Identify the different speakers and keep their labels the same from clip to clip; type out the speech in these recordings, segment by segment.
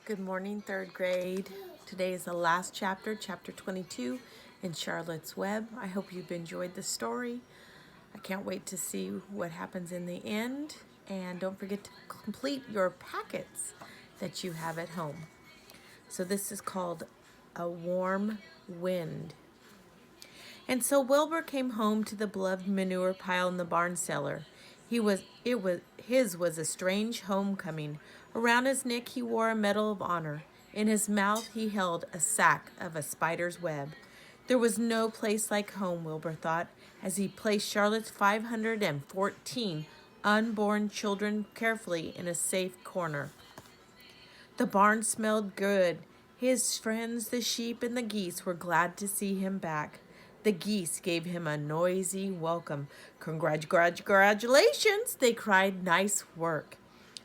Speaker 1: Good morning, third grade. Today is the last chapter, chapter 22 in Charlotte's Web. I hope you've enjoyed the story. I can't wait to see what happens in the end. And don't forget to complete your packets that you have at home. So this is called A Warm Wind. And so Wilbur came home to the beloved manure pile in the barn cellar. His was a strange homecoming. Around his neck he wore a medal of honor. In his mouth he held a sack of a spider's web. There was no place like home, Wilbur thought, as he placed Charlotte's 514 unborn children carefully in a safe corner. The barn smelled good. His friends, the sheep and the geese, were glad to see him back. The geese gave him a noisy welcome. Congratulations, they cried. Nice work.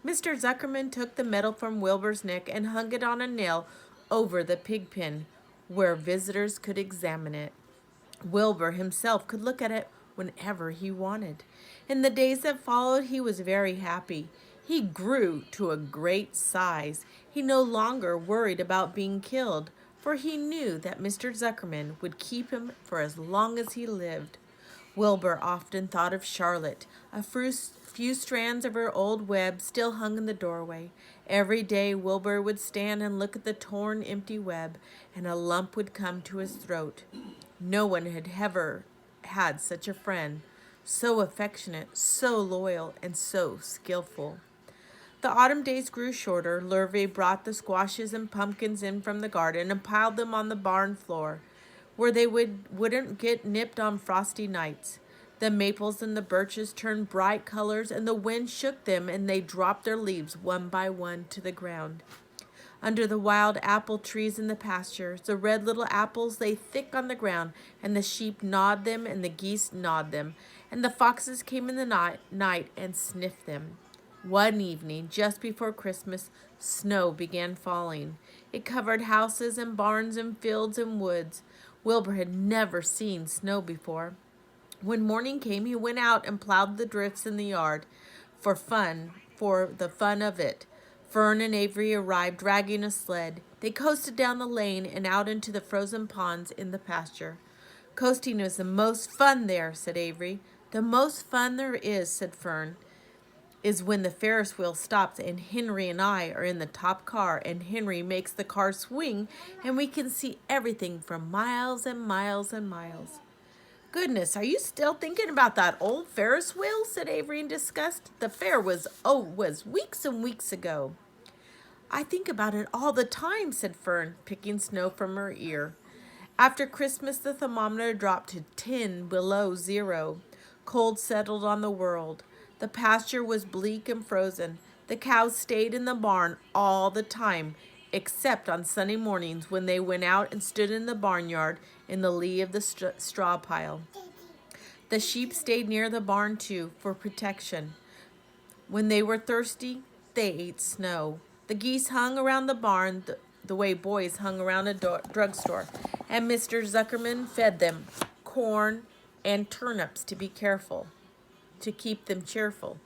Speaker 1: Mr. Zuckerman took the medal from Wilbur's neck and hung it on a nail over the pig pen, where visitors could examine it. Wilbur himself could look at it whenever he wanted. In the days that followed, he was very happy. He grew to a great size. He no longer worried about being killed, for he knew that Mr. Zuckerman would keep him for as long as he lived. Wilbur often thought of Charlotte. A few strands of her old web still hung in the doorway. Every day Wilbur would stand and look at the torn, empty web, and a lump would come to his throat. No one had ever had such a friend, so affectionate, so loyal, and so skillful. The autumn days grew shorter. Lurvy brought the squashes and pumpkins in from the garden and piled them on the barn floor, where they wouldn't get nipped on frosty nights. The maples and the birches turned bright colors, and the wind shook them, and they dropped their leaves one by one to the ground. Under the wild apple trees in the pasture, the red little apples lay thick on the ground, and the sheep gnawed them, and the geese gnawed them, and the foxes came in the night and sniffed them. One evening, just before Christmas, snow began falling. It covered houses and barns and fields and woods. Wilbur had never seen snow before. When morning came, he went out and plowed the drifts in the yard for the fun of it. Fern and Avery arrived dragging a sled. They coasted down the lane and out into the frozen ponds in the pasture. Coasting is the most fun there, said Avery. The most fun there is, said Fern, is when the Ferris wheel stops and Henry and I are in the top car and Henry makes the car swing and we can see everything for miles and miles and miles. Goodness, are you still thinking about that old Ferris wheel? Said Avery in disgust. The fair was weeks and weeks ago. I think about it all the time, said Fern, picking snow from her ear. After Christmas, the thermometer dropped to 10 below zero. Cold settled on the world. The pasture was bleak and frozen. The cows stayed in the barn all the time, except on Sunday mornings when they went out and stood in the barnyard in the lee of the straw pile. The sheep stayed near the barn, too, for protection. When they were thirsty, they ate snow. The geese hung around the barn the way boys hung around a drugstore, and Mr. Zuckerman fed them corn and turnips to keep them cheerful.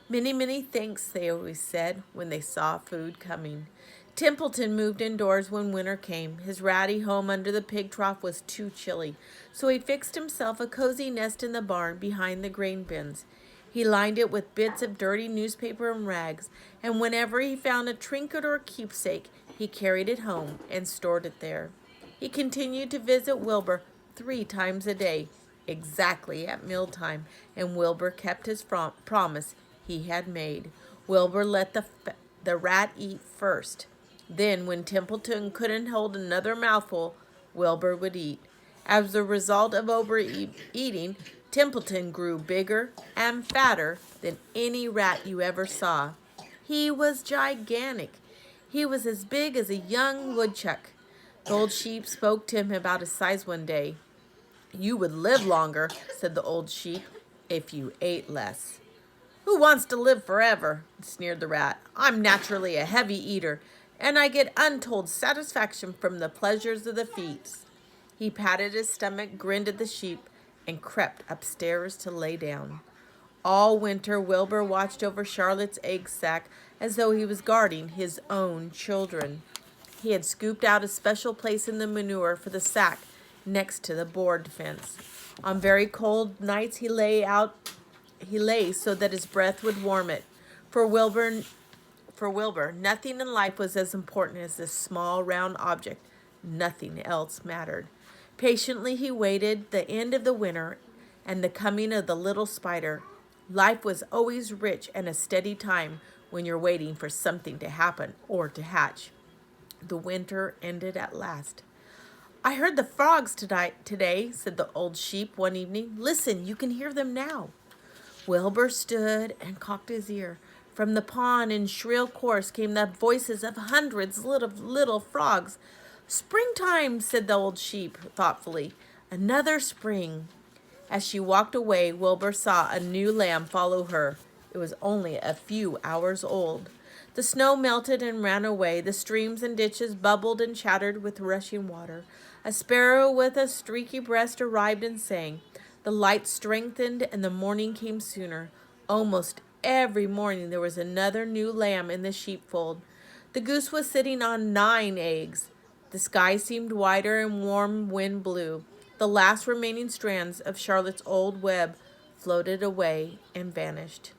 Speaker 1: Many, many thanks, they always said when they saw food coming. Templeton moved indoors when winter came. His ratty home under the pig trough was too chilly, so he fixed himself a cozy nest in the barn behind the grain bins. He lined it with bits of dirty newspaper and rags, and whenever he found a trinket or a keepsake, he carried it home and stored it there. He continued to visit Wilbur 3 times a day, exactly at mealtime, and Wilbur kept his promise he had made. Wilbur let the rat eat first. Then, when Templeton couldn't hold another mouthful, Wilbur would eat. As a result of overeating, Templeton grew bigger and fatter than any rat you ever saw. He was gigantic. He was as big as a young woodchuck. The old sheep spoke to him about his size one day. You would live longer, said the old sheep, if you ate less. Who wants to live forever? Sneered the rat. I'm naturally a heavy eater, and I get untold satisfaction from the pleasures of the feast. He patted his stomach, grinned at the sheep, and crept upstairs to lay down. All winter, Wilbur watched over Charlotte's egg sack as though he was guarding his own children. He had scooped out a special place in the manure for the sack next to the board fence. On very cold nights he lay so that his breath would warm it. For Wilbur, nothing in life was as important as this small round object. Nothing else mattered. Patiently he waited the end of the winter and the coming of the little spider. Life was always rich and a steady time when you're waiting for something to happen or to hatch. The winter ended at last. "I heard the frogs today," said the old sheep one evening. "Listen, you can hear them now." Wilbur stood and cocked his ear. From the pond in shrill chorus came the voices of hundreds of little frogs. "Springtime," said the old sheep thoughtfully. "Another spring." As she walked away, Wilbur saw a new lamb follow her. It was only a few hours old. The snow melted and ran away. The streams and ditches bubbled and chattered with rushing water. A sparrow with a streaky breast arrived and sang. The light strengthened and the morning came sooner. Almost every morning there was another new lamb in the sheepfold. The goose was sitting on 9 eggs. The sky seemed wider and warm wind blew. The last remaining strands of Charlotte's old web floated away and vanished.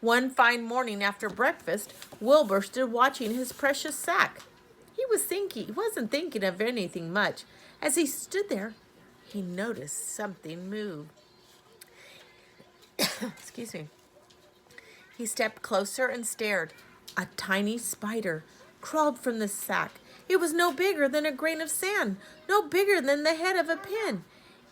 Speaker 1: One fine morning after breakfast, Wilbur stood watching his precious sack. He wasn't thinking of anything much. As he stood there, he noticed something move. Excuse me. He stepped closer and stared. A tiny spider crawled from the sack. It was no bigger than a grain of sand, no bigger than the head of a pin.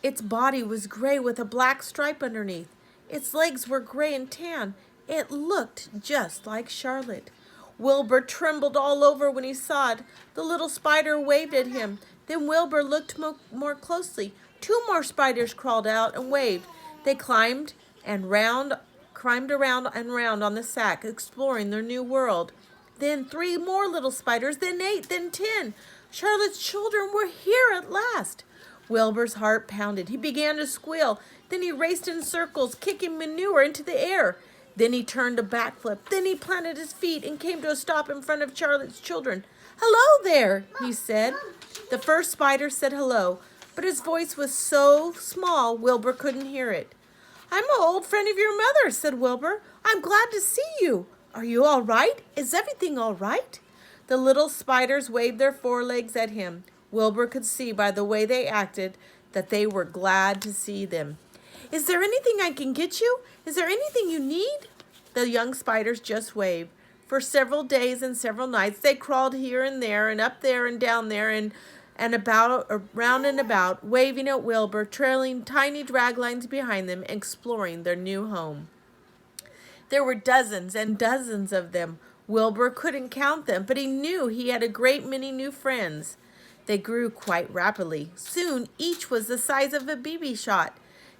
Speaker 1: Its body was gray with a black stripe underneath. Its legs were gray and tan. It looked just like Charlotte. Wilbur trembled all over when he saw it. The little spider waved at him. Then Wilbur looked more closely. 2 more spiders crawled out and waved. They climbed around and round on the sack, exploring their new world. Then 3 more little spiders, then 8, then 10. Charlotte's children were here at last. Wilbur's heart pounded. He began to squeal. Then he raced in circles, kicking manure into the air. Then he turned a backflip. Then he planted his feet and came to a stop in front of Charlotte's children. "Hello there," he said. The first spider said hello, but his voice was so small Wilbur couldn't hear it. "I'm an old friend of your mother," said Wilbur. "I'm glad to see you. Are you all right? Is everything all right?" The little spiders waved their forelegs at him. Wilbur could see by the way they acted that they were glad to see them. "Is there anything I can get you? Is there anything you need?" The young spiders just waved. For several days and several nights they crawled here and there and up there and down there and about, around and about, waving at Wilbur, trailing tiny drag lines behind them, exploring their new home. There were dozens and dozens of them. Wilbur couldn't count them, but he knew he had a great many new friends. They grew quite rapidly. Soon each was the size of a BB shot.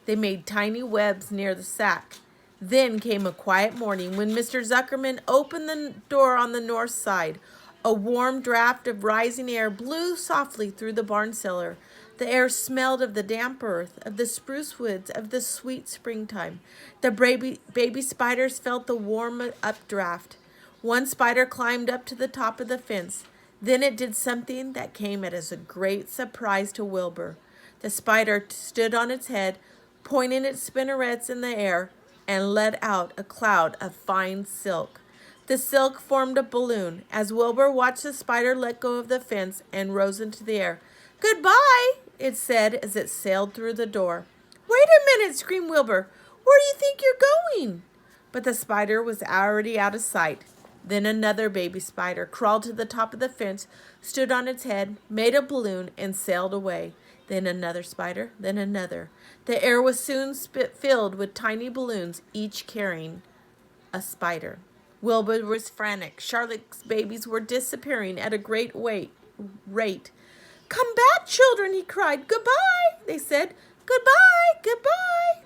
Speaker 1: They made tiny webs near the sack. Then came a quiet morning when Mr. Zuckerman opened the door on the north side. A warm draft of rising air blew softly through the barn cellar. The air smelled of the damp earth, of the spruce woods, of the sweet springtime. The baby spiders felt the warm updraft. One spider climbed up to the top of the fence. Then it did something that came as a great surprise to Wilbur. The spider stood on its head, pointing its spinnerets in the air, and let out a cloud of fine silk. The silk formed a balloon. As Wilbur watched the spider let go of the fence and rose into the air. "Goodbye," it said as it sailed through the door. "Wait a minute," screamed Wilbur. "Where do you think you're going?" But the spider was already out of sight. Then another baby spider crawled to the top of the fence, stood on its head, made a balloon, and sailed away. Then another spider, then another. The air was soon filled with tiny balloons, each carrying a spider. Wilbur was frantic. Charlotte's babies were disappearing at a great rate. "Come back, children," he cried. "Goodbye," they said. "Goodbye, goodbye."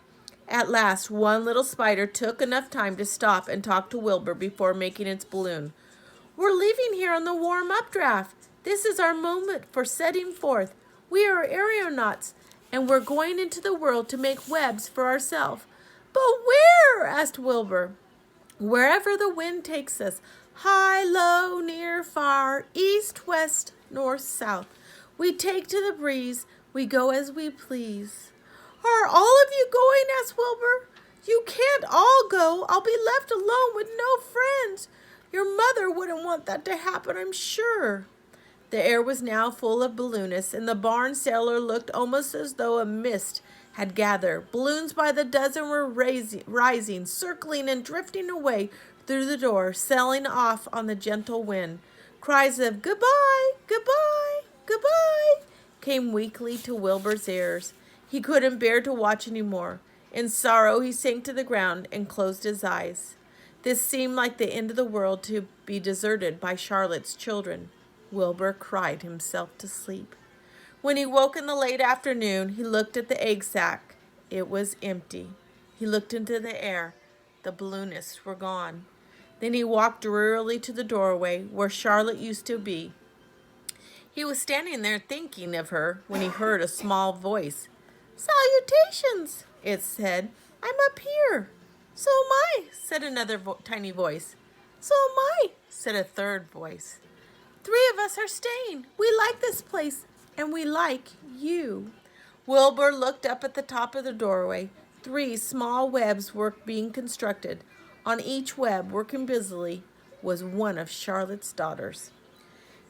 Speaker 1: At last, one little spider took enough time to stop and talk to Wilbur before making its balloon. "We're leaving here on the warm updraft. This is our moment for setting forth. We are aeronauts, and we're going into the world to make webs for ourselves. But where? Asked Wilbur. Wherever the wind takes us, high, low, near, far, east, west, north, south. We take to the breeze, we go as we please. Are all of you going? Asked Wilbur. You can't all go. I'll be left alone with no friends. Your mother wouldn't want that to happen, I'm sure. The air was now full of balloonists, and the barn cellar looked almost as though a mist had gathered. Balloons by the dozen were rising, circling, and drifting away through the door, sailing off on the gentle wind. Cries of "Goodbye, goodbye, goodbye" came weakly to Wilbur's ears. He couldn't bear to watch any more. In sorrow, he sank to the ground and closed his eyes. This seemed like the end of the world, to be deserted by Charlotte's children. Wilbur cried himself to sleep. When he woke in the late afternoon, he looked at the egg sack. It was empty. He looked into the air. The balloonists were gone. Then he walked drearily to the doorway where Charlotte used to be. He was standing there thinking of her when he heard a small voice. "Salutations," it said. "I'm up here." "So am I," said another tiny voice. "So am I," said a third voice. "Three of us are staying. We like this place, and we like you." Wilbur looked up at the top of the doorway. 3 small webs were being constructed. On each web, working busily, was one of Charlotte's daughters.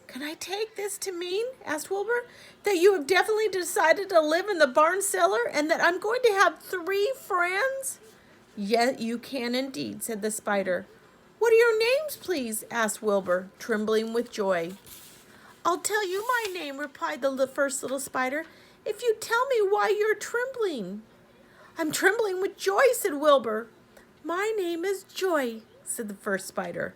Speaker 1: "Can I take this to mean," asked Wilbur, "that you have definitely decided to live in the barn cellar and that I'm going to have 3 friends?" "Yes, you can indeed," said the spider. "What are your names, please?" asked Wilbur, trembling with joy. "I'll tell you my name," replied the first little spider, "if you tell me why you're trembling." "I'm trembling with joy," said Wilbur. "My name is Joy," said the first spider.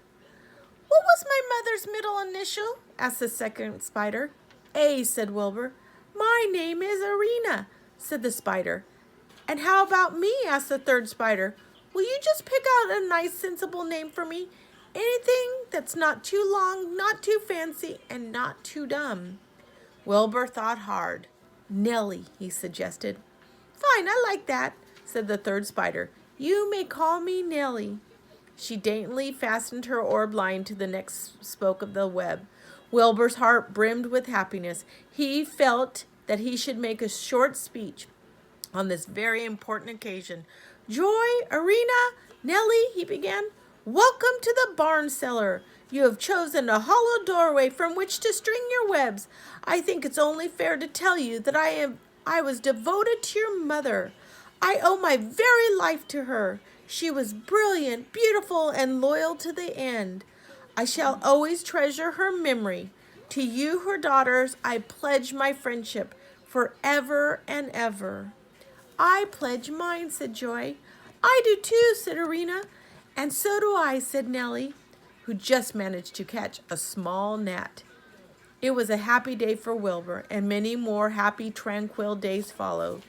Speaker 1: "What was my mother's middle initial?" asked the second spider. "A," said Wilbur. "My name is Arena," said the spider. "And how about me?" asked the third spider. "Will you just pick out a nice, sensible name for me? Anything that's not too long, not too fancy, and not too dumb." Wilbur thought hard. "Nellie," he suggested. "Fine, I like that," said the third spider. "You may call me Nellie." She daintily fastened her orb line to the next spoke of the web. Wilbur's heart brimmed with happiness. He felt that he should make a short speech on this very important occasion. "Joy, Arena, Nellie," he began, "welcome to the barn cellar. You have chosen a hollow doorway from which to string your webs. I think it's only fair to tell you that I was devoted to your mother. I owe my very life to her. She was brilliant, beautiful, and loyal to the end. I shall always treasure her memory. To you, her daughters, I pledge my friendship forever and ever." "I pledge mine," said Joy. "I do too," said Arena. "And so do I," said Nellie, who just managed to catch a small gnat. It was a happy day for Wilbur, and many more happy, tranquil days followed.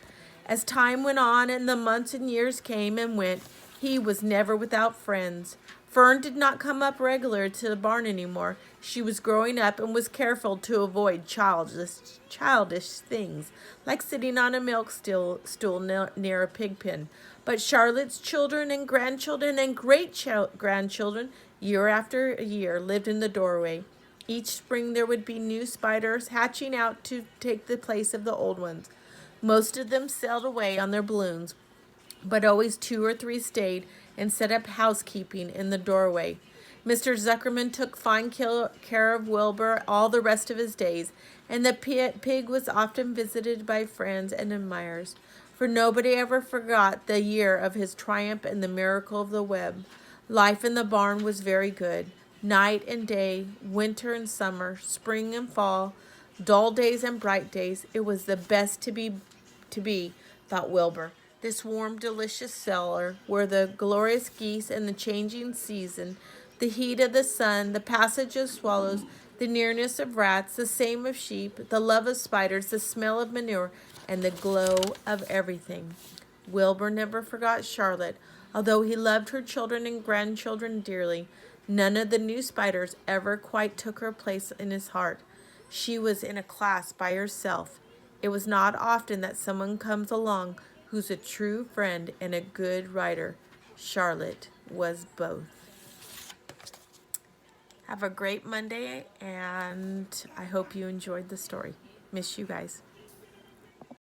Speaker 1: As time went on and the months and years came and went, he was never without friends. Fern did not come up regular to the barn anymore. She was growing up and was careful to avoid childish things, like sitting on a milk stool near a pig pen. But Charlotte's children and grandchildren and great-grandchildren, year after year, lived in the doorway. Each spring there would be new spiders hatching out to take the place of the old ones. Most of them sailed away on their balloons, but always 2 or 3 stayed and set up housekeeping in the doorway. Mr. Zuckerman took fine care of Wilbur all the rest of his days, and the pig was often visited by friends and admirers, for nobody ever forgot the year of his triumph and the miracle of the web. Life in the barn was very good. Night and day, winter and summer, spring and fall, dull days and bright days, it was the best to be, thought Wilbur. This warm, delicious cellar, where the glorious geese and the changing season, the heat of the sun, the passage of swallows, the nearness of rats, the same of sheep, the love of spiders, the smell of manure, and the glow of everything. Wilbur never forgot Charlotte, although he loved her children and grandchildren dearly. None of the new spiders ever quite took her place in his heart. She was in a class by herself. It was not often that someone comes along who's a true friend and a good writer. Charlotte was both. Have a great Monday, and I hope you enjoyed the story. Miss you guys.